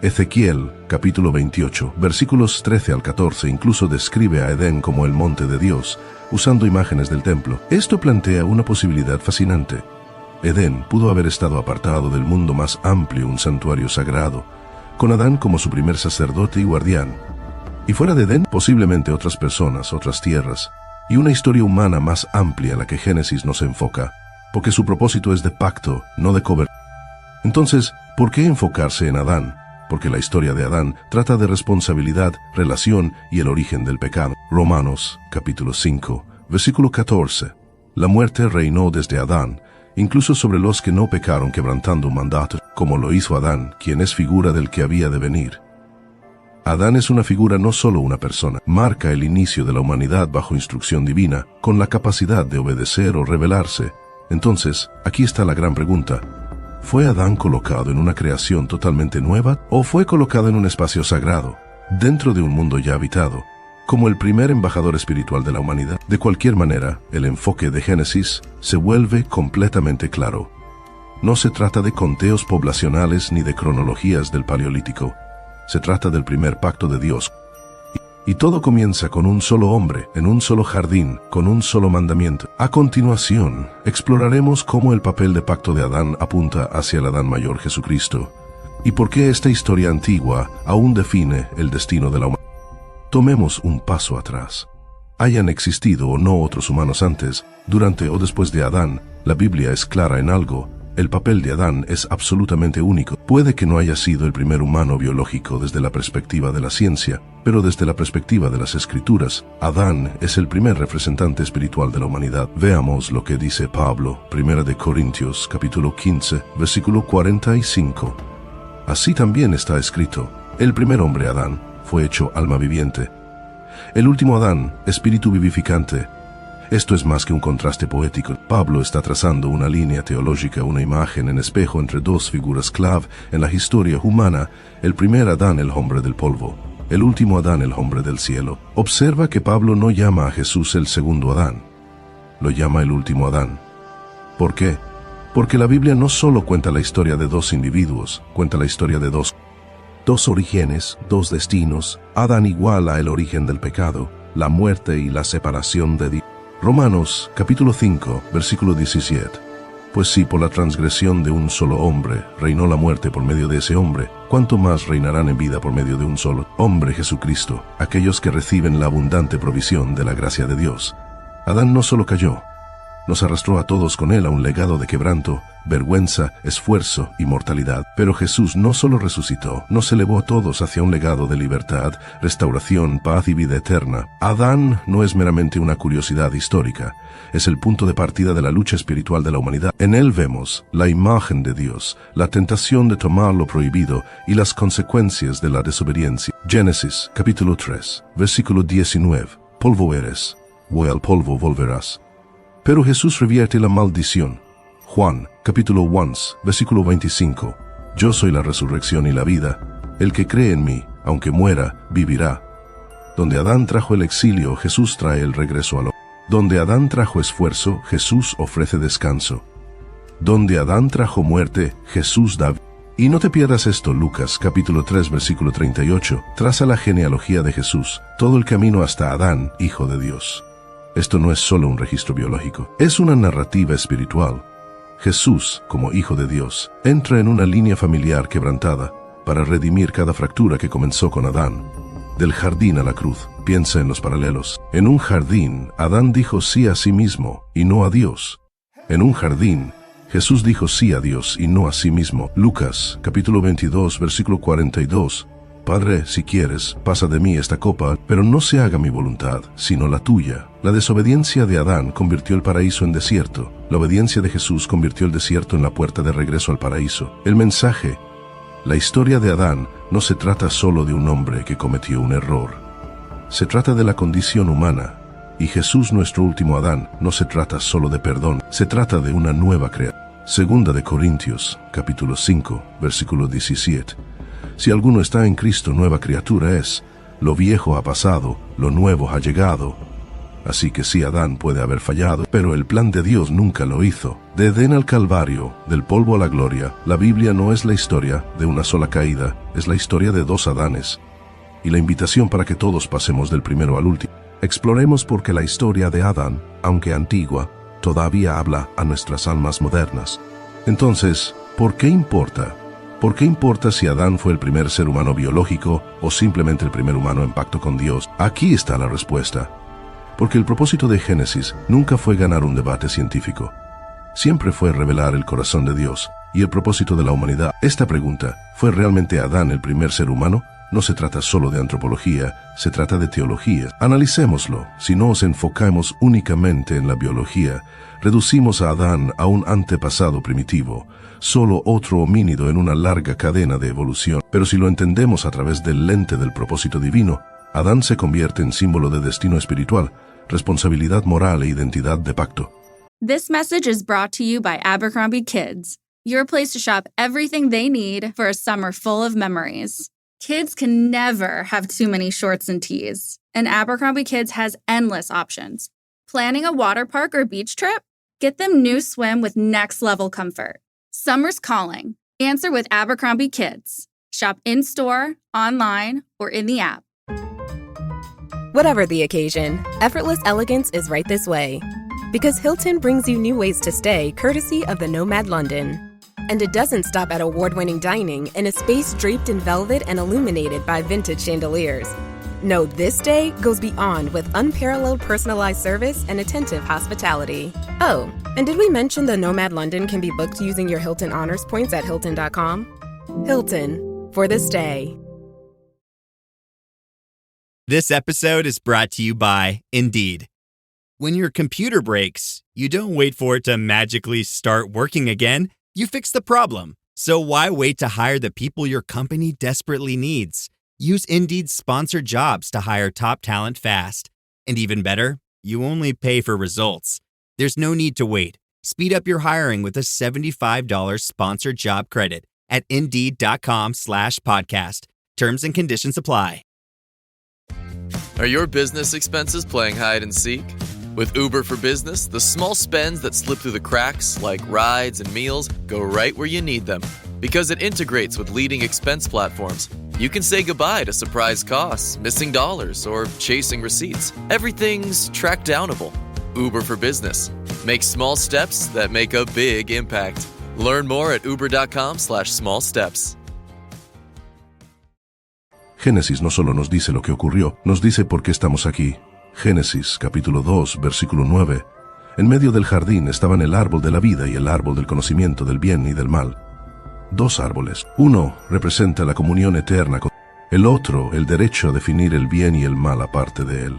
Ezequiel, capítulo 28, versículos 13 al 14, incluso describe a Edén como el monte de Dios, usando imágenes del templo. Esto plantea una posibilidad fascinante. Edén pudo haber estado apartado del mundo más amplio, un santuario sagrado, con Adán como su primer sacerdote y guardián. Y fuera de Edén, posiblemente otras personas, otras tierras, y una historia humana más amplia a la que Génesis nos enfoca, porque su propósito es de pacto, no de cobertura. Entonces, ¿por qué enfocarse en Adán? Porque la historia de Adán trata de responsabilidad, relación y el origen del pecado. Romanos, capítulo 5, versículo 14. La muerte reinó desde Adán, incluso sobre los que no pecaron quebrantando un mandato, como lo hizo Adán, quien es figura del que había de venir. Adán es una figura, no solo una persona. Marca el inicio de la humanidad bajo instrucción divina, con la capacidad de obedecer o rebelarse. Entonces, aquí está la gran pregunta. ¿Fue Adán colocado en una creación totalmente nueva o fue colocado en un espacio sagrado, dentro de un mundo ya habitado, como el primer embajador espiritual de la humanidad? De cualquier manera, el enfoque de Génesis se vuelve completamente claro. No se trata de conteos poblacionales ni de cronologías del Paleolítico. Se trata del primer pacto de Dios. Y todo comienza con un solo hombre, en un solo jardín, con un solo mandamiento. A continuación, exploraremos cómo el papel de pacto de Adán apunta hacia el Adán mayor Jesucristo, y por qué esta historia antigua aún define el destino de la humanidad. Tomemos un paso atrás. Hayan existido o no otros humanos antes, durante o después de Adán, la Biblia es clara en algo. El papel de Adán es absolutamente único. Puede que no haya sido el primer humano biológico desde la perspectiva de la ciencia, pero desde la perspectiva de las Escrituras, Adán es el primer representante espiritual de la humanidad. Veamos lo que dice Pablo, 1 de Corintios, capítulo 15, versículo 45. Así también está escrito: el primer hombre, Adán, fue hecho alma viviente. El último Adán, espíritu vivificante. Esto es más que un contraste poético. Pablo está trazando una línea teológica, una imagen en espejo entre dos figuras clave en la historia humana. El primer Adán, el hombre del polvo, el último Adán, el hombre del cielo. Observa que Pablo no llama a Jesús el segundo Adán, lo llama el último Adán. ¿Por qué? Porque la Biblia no solo cuenta la historia de dos individuos, cuenta la historia de dos orígenes, dos destinos. Adán igual a el origen del pecado, la muerte y la separación de Dios. Romanos capítulo 5, versículo 17. Pues si por la transgresión de un solo hombre reinó la muerte por medio de ese hombre, ¿cuánto más reinarán en vida por medio de un solo hombre, Jesucristo, aquellos que reciben la abundante provisión de la gracia de Dios? Adán no solo cayó, nos arrastró a todos con él a un legado de quebranto, vergüenza, esfuerzo y mortalidad. Pero Jesús no solo resucitó, nos elevó a todos hacia un legado de libertad, restauración, paz y vida eterna. Adán no es meramente una curiosidad histórica, es el punto de partida de la lucha espiritual de la humanidad. En él vemos la imagen de Dios, la tentación de tomar lo prohibido y las consecuencias de la desobediencia. Génesis capítulo 3, versículo 19. Polvo eres, y al polvo volverás. Pero Jesús revierte la maldición. Juan, capítulo 1, versículo 25. Yo soy la resurrección y la vida. El que cree en mí, aunque muera, vivirá. Donde Adán trajo el exilio, Jesús trae el regreso al hombre. Donde Adán trajo esfuerzo, Jesús ofrece descanso. Donde Adán trajo muerte, Jesús da vida. Y no te pierdas esto, Lucas, capítulo 3, versículo 38. Traza la genealogía de Jesús, todo el camino hasta Adán, hijo de Dios. Esto no es solo un registro biológico, es una narrativa espiritual. Jesús, como Hijo de Dios, entra en una línea familiar quebrantada para redimir cada fractura que comenzó con Adán. Del jardín a la cruz, piensa en los paralelos. En un jardín, Adán dijo sí a sí mismo y no a Dios. En un jardín, Jesús dijo sí a Dios y no a sí mismo. Lucas, capítulo 22, versículo 42. Padre, si quieres, pasa de mí esta copa, pero no se haga mi voluntad, sino la tuya. La desobediencia de Adán convirtió el paraíso en desierto. La obediencia de Jesús convirtió el desierto en la puerta de regreso al paraíso. El mensaje: la historia de Adán no se trata solo de un hombre que cometió un error. Se trata de la condición humana. Y Jesús, nuestro último Adán, no se trata solo de perdón, se trata de una nueva creación. Segunda de Corintios, capítulo 5, versículo 17. Si alguno está en Cristo, nueva criatura es. Lo viejo ha pasado, lo nuevo ha llegado. Así que sí, Adán puede haber fallado, pero el plan de Dios nunca lo hizo. De Edén al Calvario, del polvo a la gloria, la Biblia no es la historia de una sola caída, es la historia de dos Adanes. Y la invitación para que todos pasemos del primero al último. Exploremos por qué la historia de Adán, aunque antigua, todavía habla a nuestras almas modernas. Entonces, ¿por qué importa? ¿Por qué importa si Adán fue el primer ser humano biológico o simplemente el primer humano en pacto con Dios? Aquí está la respuesta. Porque el propósito de Génesis nunca fue ganar un debate científico. Siempre fue revelar el corazón de Dios y el propósito de la humanidad. Esta pregunta, ¿fue realmente Adán el primer ser humano? No se trata solo de antropología, se trata de teología. Analicémoslo. Si nos enfocamos únicamente en la biología, reducimos a Adán a un antepasado primitivo, solo otro homínido en una larga cadena de evolución. Pero si lo entendemos a través del lente del propósito divino, Adán se convierte en símbolo de destino espiritual, responsabilidad moral e identidad de pacto. This message is brought to you by Abercrombie Kids, your place to shop everything they need for a summer full of memories. Kids can never have too many shorts and tees, and Abercrombie Kids has endless options. Planning a water park or beach trip? Get them new swim with next-level comfort. Summer's calling. Answer with Abercrombie Kids. Shop in-store, online, or in the app. Whatever the occasion, effortless elegance is right this way. Because Hilton brings you new ways to stay courtesy of the Nomad London. And it doesn't stop at award-winning dining in a space draped in velvet and illuminated by vintage chandeliers. No, this day goes beyond with unparalleled personalized service and attentive hospitality. Oh, and did we mention the Nomad London can be booked using your Hilton Honors points at Hilton.com? Hilton, for the stay. This episode is brought to you by Indeed. When your computer breaks, you don't wait for it to magically start working again. You fix the problem. So why wait to hire the people your company desperately needs? Use Indeed's sponsored jobs to hire top talent fast. And even better, you only pay for results. There's no need to wait. Speed up your hiring with a $75 sponsored job credit at Indeed.com/podcast. Terms and conditions apply. Are your business expenses playing hide and seek? With Uber for Business, the small spends that slip through the cracks, like rides and meals, go right where you need them. Because it integrates with leading expense platforms, you can say goodbye to surprise costs, missing dollars, or chasing receipts. Everything's track downable. Uber for Business. Make small steps that make a big impact. Learn more at uber.com/small steps. Génesis no solo nos dice lo que ocurrió, nos dice por qué estamos aquí. Génesis capítulo 2, versículo 9. En medio del jardín estaban el árbol de la vida y el árbol del conocimiento del bien y del mal. Dos árboles. Uno representa la comunión eterna con el otro, el derecho a definir el bien y el mal aparte de él.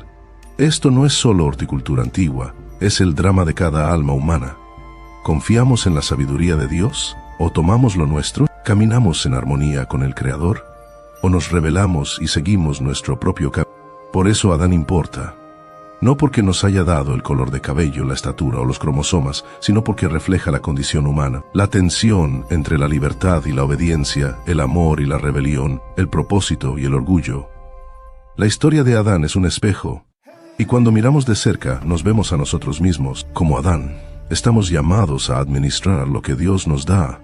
Esto no es solo horticultura antigua, es el drama de cada alma humana. ¿Confiamos en la sabiduría de Dios? ¿O tomamos lo nuestro? ¿Caminamos en armonía con el Creador? ¿O nos rebelamos y seguimos nuestro propio camino? Por eso Adán importa. No porque nos haya dado el color de cabello, la estatura o los cromosomas, sino porque refleja la condición humana, la tensión entre la libertad y la obediencia, el amor y la rebelión, el propósito y el orgullo. La historia de Adán es un espejo, y cuando miramos de cerca nos vemos a nosotros mismos como Adán. Estamos llamados a administrar lo que Dios nos da.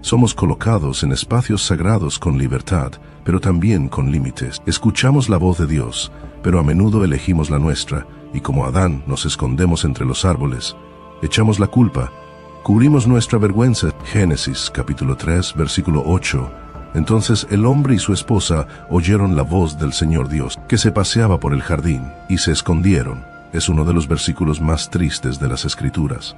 Somos colocados en espacios sagrados con libertad, pero también con límites. Escuchamos la voz de Dios, pero a menudo elegimos la nuestra, y como Adán nos escondemos entre los árboles. Echamos la culpa, cubrimos nuestra vergüenza. Génesis capítulo 3, versículo 8. Entonces el hombre y su esposa oyeron la voz del Señor Dios, que se paseaba por el jardín, y se escondieron. Es uno de los versículos más tristes de las Escrituras.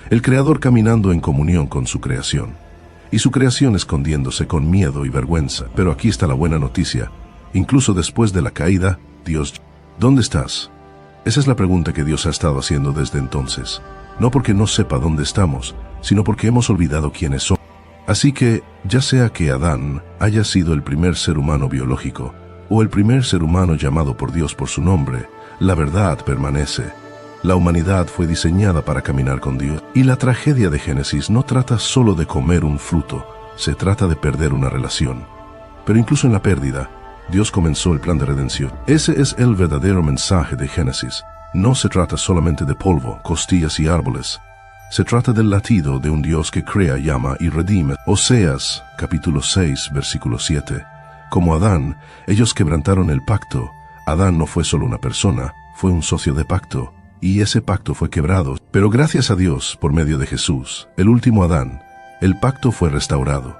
El Creador caminando en comunión con su creación, y su creación escondiéndose con miedo y vergüenza. Pero aquí está la buena noticia. Incluso después de la caída, Dios, ¿dónde estás? Esa es la pregunta que Dios ha estado haciendo desde entonces. No porque no sepa dónde estamos, sino porque hemos olvidado quiénes somos. Así que, ya sea que Adán haya sido el primer ser humano biológico, o el primer ser humano llamado por Dios por su nombre, la verdad permanece. La humanidad fue diseñada para caminar con Dios. Y la tragedia de Génesis no trata solo de comer un fruto, se trata de perder una relación. Pero incluso en la pérdida, Dios comenzó el plan de redención. Ese es el verdadero mensaje de Génesis. No se trata solamente de polvo, costillas y árboles. Se trata del latido de un Dios que crea, llama y redime. Oseas, capítulo 6, versículo 7. Como Adán, ellos quebrantaron el pacto. Adán no fue solo una persona, fue un socio de pacto. Y ese pacto fue quebrado. Pero gracias a Dios, por medio de Jesús, el último Adán, el pacto fue restaurado.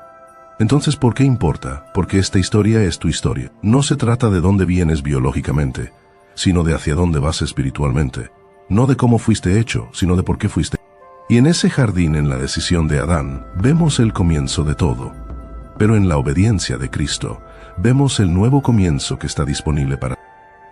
Entonces, ¿por qué importa? Porque esta historia es tu historia. No se trata de dónde vienes biológicamente, sino de hacia dónde vas espiritualmente. No de cómo fuiste hecho, sino de por qué fuiste. Y en ese jardín, en la decisión de Adán, vemos el comienzo de todo. Pero en la obediencia de Cristo, vemos el nuevo comienzo que está disponible para.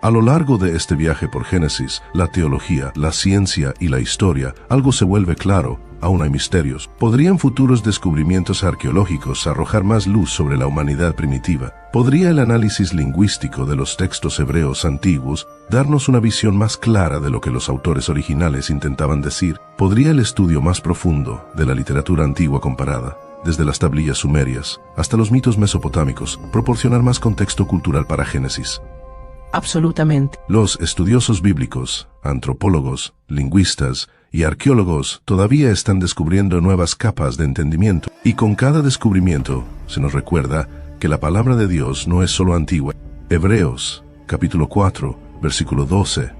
A lo largo de este viaje por Génesis, la teología, la ciencia y la historia, algo se vuelve claro, aún hay misterios. ¿Podrían futuros descubrimientos arqueológicos arrojar más luz sobre la humanidad primitiva? ¿Podría el análisis lingüístico de los textos hebreos antiguos darnos una visión más clara de lo que los autores originales intentaban decir? ¿Podría el estudio más profundo de la literatura antigua comparada, desde las tablillas sumerias hasta los mitos mesopotámicos, proporcionar más contexto cultural para Génesis? Absolutamente. Los estudiosos bíblicos, antropólogos, lingüistas y arqueólogos todavía están descubriendo nuevas capas de entendimiento, y con cada descubrimiento se nos recuerda que la palabra de Dios no es solo antigua. Hebreos, capítulo 4, versículo 12.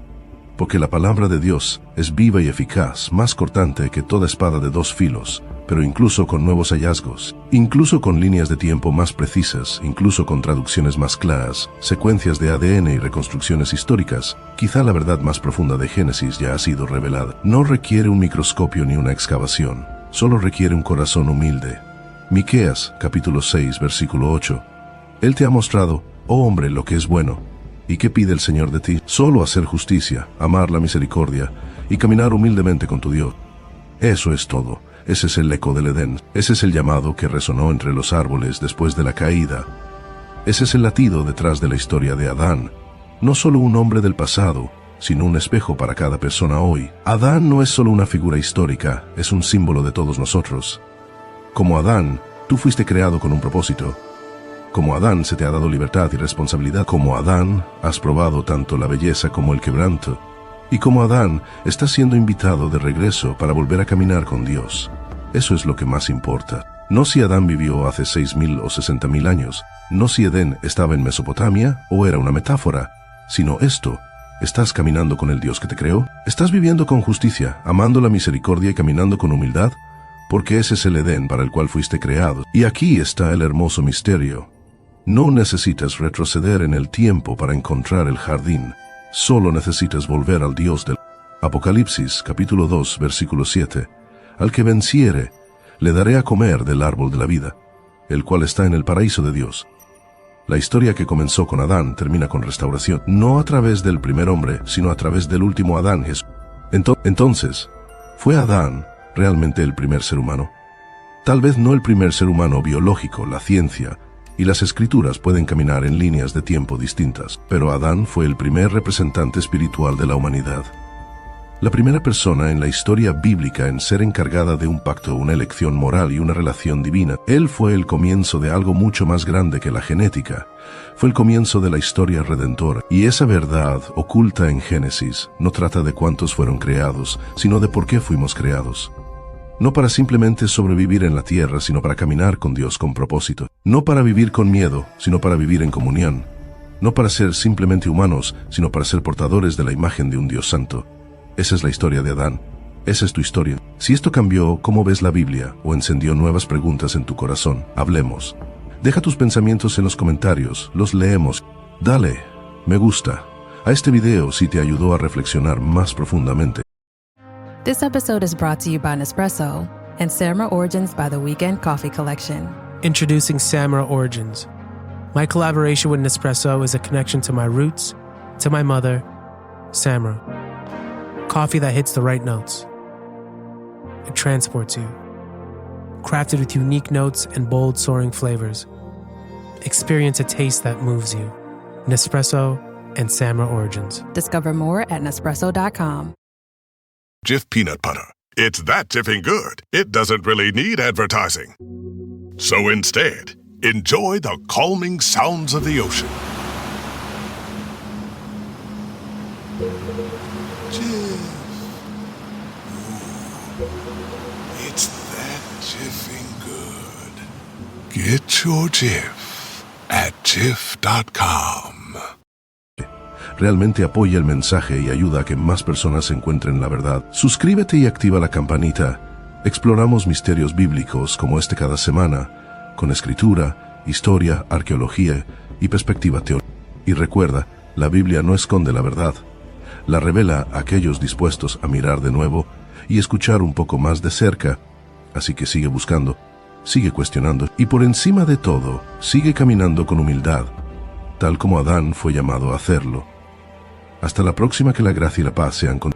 Porque la palabra de Dios es viva y eficaz, más cortante que toda espada de dos filos, pero incluso con nuevos hallazgos, incluso con líneas de tiempo más precisas, incluso con traducciones más claras, secuencias de ADN y reconstrucciones históricas, quizá la verdad más profunda de Génesis ya ha sido revelada. No requiere un microscopio ni una excavación, solo requiere un corazón humilde. Miqueas, capítulo 6, versículo 8. Él te ha mostrado, oh hombre, lo que es bueno. ¿Y qué pide el Señor de ti? Solo hacer justicia, amar la misericordia y caminar humildemente con tu Dios. Eso es todo. Ese es el eco del Edén. Ese es el llamado que resonó entre los árboles después de la caída. Ese es el latido detrás de la historia de Adán. No solo un hombre del pasado, sino un espejo para cada persona hoy. Adán no es solo una figura histórica, es un símbolo de todos nosotros. Como Adán, tú fuiste creado con un propósito. Como Adán se te ha dado libertad y responsabilidad. Como Adán has probado tanto la belleza como el quebranto. Y como Adán estás siendo invitado de regreso para volver a caminar con Dios. Eso es lo que más importa. No si Adán vivió hace 6.000 o 60.000 años. No si Edén estaba en Mesopotamia o era una metáfora. Sino esto. ¿Estás caminando con el Dios que te creó? ¿Estás viviendo con justicia, amando la misericordia y caminando con humildad? Porque ese es el Edén para el cual fuiste creado. Y aquí está el hermoso misterio. No necesitas retroceder en el tiempo para encontrar el jardín. Solo necesitas volver al Dios del Apocalipsis, capítulo 2, versículo 7. Al que venciere, le daré a comer del árbol de la vida, el cual está en el paraíso de Dios. La historia que comenzó con Adán termina con restauración, no a través del primer hombre, sino a través del último Adán, Jesús. Entonces, ¿fue Adán realmente el primer ser humano? Tal vez no el primer ser humano biológico. La ciencia y las escrituras pueden caminar en líneas de tiempo distintas, pero Adán fue el primer representante espiritual de la humanidad. La primera persona en la historia bíblica en ser encargada de un pacto, una elección moral y una relación divina. Él fue el comienzo de algo mucho más grande que la genética. Fue el comienzo de la historia redentora. Y esa verdad oculta en Génesis no trata de cuántos fueron creados, sino de por qué fuimos creados. No para simplemente sobrevivir en la tierra, sino para caminar con Dios con propósito. No para vivir con miedo, sino para vivir en comunión. No para ser simplemente humanos, sino para ser portadores de la imagen de un Dios santo. Esa es la historia de Adán. Esa es tu historia. Si esto cambió cómo ves la Biblia o encendió nuevas preguntas en tu corazón, hablemos. Deja tus pensamientos en los comentarios, los leemos. Dale me gusta a este video si te ayudó a reflexionar más profundamente. This episode is brought to you by Nespresso and Samra Origins by the Weekend Coffee Collection. Introducing Samra Origins. My collaboration with Nespresso is a connection to my roots, to my mother, Samra. Coffee that hits the right notes. It transports you. Crafted with unique notes and bold, soaring flavors. Experience a taste that moves you. Nespresso and Samra Origins. Discover more at Nespresso.com. Jif peanut butter. It's that Jiffing good, it doesn't really need advertising. So instead, enjoy the calming sounds of the ocean. Jif. Ooh, it's that Jiffing good. Get your Jif at Jif.com. Realmente apoya el mensaje y ayuda a que más personas encuentren la verdad. Suscríbete y activa la campanita. Exploramos misterios bíblicos como este cada semana, con escritura, historia, arqueología y perspectiva teórica. Y recuerda, la Biblia no esconde la verdad. La revela a aquellos dispuestos a mirar de nuevo y escuchar un poco más de cerca. Así que sigue buscando, sigue cuestionando y por encima de todo, sigue caminando con humildad, tal como Adán fue llamado a hacerlo. Hasta la próxima, que la gracia y la paz sean con